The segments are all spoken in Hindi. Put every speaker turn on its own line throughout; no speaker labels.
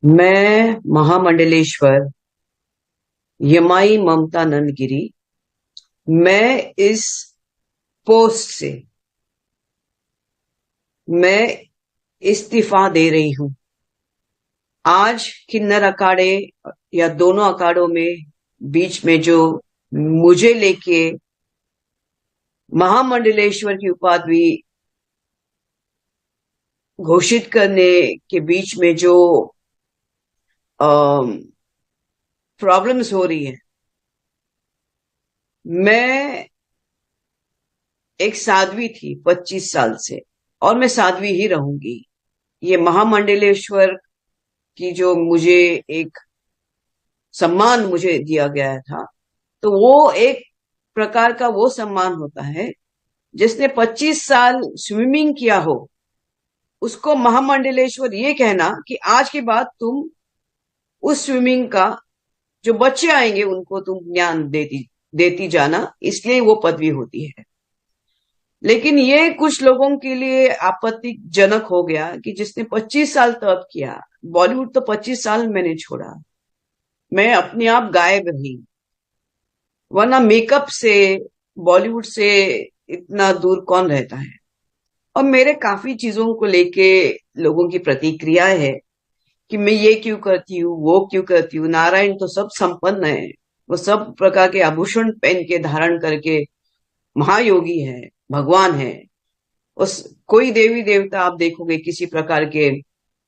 मैं महामंडलेश्वर यमाई ममता नंदगिरी। मैं इस पोस्ट से मैं इस्तीफा दे रही हूं। आज किन्नर अखाड़े या दोनों अखाड़ों में बीच में जो मुझे लेके महामंडलेश्वर की उपाधि घोषित करने के बीच में जो प्रॉब्लम्स हो रही है, मैं एक साध्वी थी 25 साल से और मैं साध्वी ही रहूंगी। ये महामंडलेश्वर की जो मुझे एक सम्मान मुझे दिया गया था, तो वो एक प्रकार का वो सम्मान होता है जिसने 25 साल स्विमिंग किया हो, उसको महामंडलेश्वर ये कहना कि आज के बाद तुम उस स्विमिंग का जो बच्चे आएंगे उनको तुम ज्ञान देती जाना, इसलिए वो पदवी होती है। लेकिन ये कुछ लोगों के लिए आपत्तिजनक हो गया कि जिसने 25 साल तप किया, बॉलीवुड तो 25 साल मैंने छोड़ा, मैं अपने आप गायब रही, वरना मेकअप से बॉलीवुड से इतना दूर कौन रहता है। और मेरे काफी चीजों को लेके लोगों की प्रतिक्रिया है कि मैं ये क्यों करती हूँ, वो क्यों करती हूँ। नारायण तो सब संपन्न है, वो सब प्रकार के आभूषण पहन के धारण करके महायोगी है, भगवान है। उस कोई देवी देवता आप देखोगे किसी प्रकार के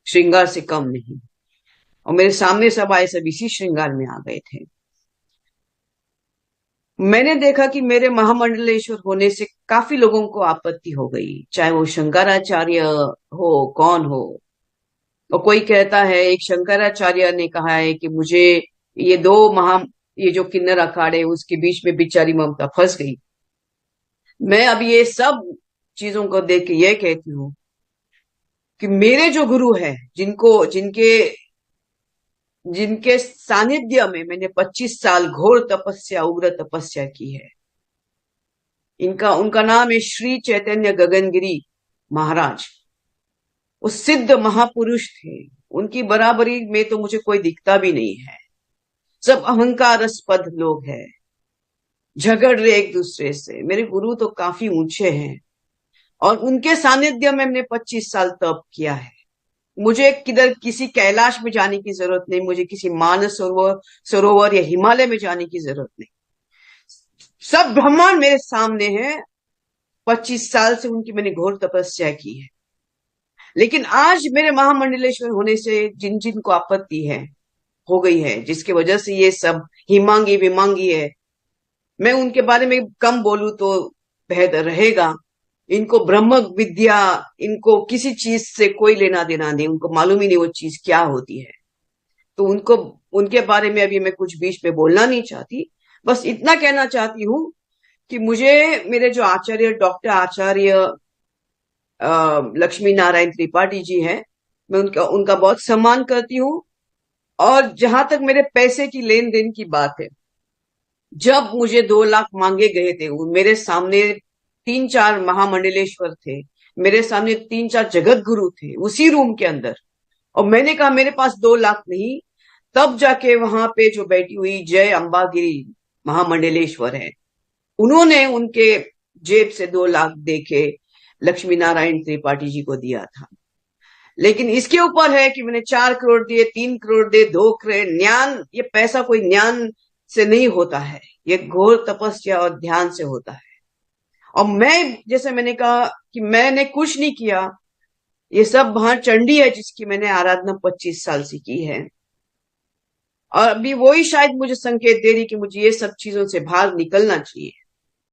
श्रृंगार से कम नहीं, और मेरे सामने सब आए, सब इसी श्रृंगार में आ गए थे। मैंने देखा कि मेरे महामंडलेश्वर होने से काफी लोगों को आपत्ति हो गई, चाहे वो शंकराचार्य हो, कौन हो। और कोई कहता है, एक शंकराचार्य ने कहा है कि मुझे ये जो किन्नर अखाड़े उसके बीच में बेचारी ममता फंस गई। मैं अब ये सब चीजों को देख के ये कहती हूँ कि मेरे जो गुरु है, जिनके जिनके सानिध्य में मैंने 25 साल घोर तपस्या, उग्र तपस्या की है, उनका नाम है श्री चैतन्य गगनगिरी महाराज। वो सिद्ध महापुरुष थे, उनकी बराबरी में तो मुझे कोई दिखता भी नहीं है। सब अहंकारस्पद लोग हैं, झगड़ रहे एक दूसरे से। मेरे गुरु तो काफी ऊंचे हैं और उनके सानिध्य में मैंने 25 साल तप किया है। मुझे किधर किसी कैलाश में जाने की जरूरत नहीं, मुझे किसी मानस सरोवर या हिमालय में जाने की जरूरत नहीं। सब ब्रह्मांड मेरे सामने है। 25 साल से उनकी मैंने घोर तपस्या की है। लेकिन आज मेरे महामंडलेश्वर होने से जिन जिन को आपत्ति है, हो गई है, जिसकी वजह से ये सब हिमांगी विमांगी है, मैं उनके बारे में कम बोलूं तो बेहतर रहेगा। इनको ब्रह्म विद्या, इनको किसी चीज से कोई लेना देना नहीं, उनको मालूम ही नहीं वो चीज क्या होती है। तो उनके बारे में अभी मैं कुछ बीच में बोलना नहीं चाहती। बस इतना कहना चाहती हूँ कि मुझे मेरे जो आचार्य, डॉक्टर आचार्य लक्ष्मी नारायण त्रिपाठी जी हैं, मैं उनका बहुत सम्मान करती हूँ। और जहां तक मेरे पैसे की लेन देन की बात है, जब मुझे 2 लाख मांगे गए थे, मेरे सामने 3-4 महामंडलेश्वर थे, मेरे सामने 3-4 जगत गुरु थे उसी रूम के अंदर, और मैंने कहा मेरे पास 2 लाख नहीं। तब जाके वहां पे जो बैठी हुई जय अंबागिरी महामंडलेश्वर है, उन्होंने उनके जेब से 2 लाख देके लक्ष्मी नारायण त्रिपाठी जी को दिया था। लेकिन इसके ऊपर है कि मैंने 4 करोड़ दिए, 3 करोड़ दिए, 2 करोड़। ज्ञान, ये पैसा कोई ज्ञान से नहीं होता है, ये घोर तपस्या और ध्यान से होता है। और मैं, जैसे मैंने कहा कि मैंने कुछ नहीं किया, ये सब वहां चंडी है जिसकी मैंने आराधना 25 साल से की है। और अभी वही शायद मुझे संकेत दे रही कि मुझे ये सब चीजों से बाहर निकलना चाहिए।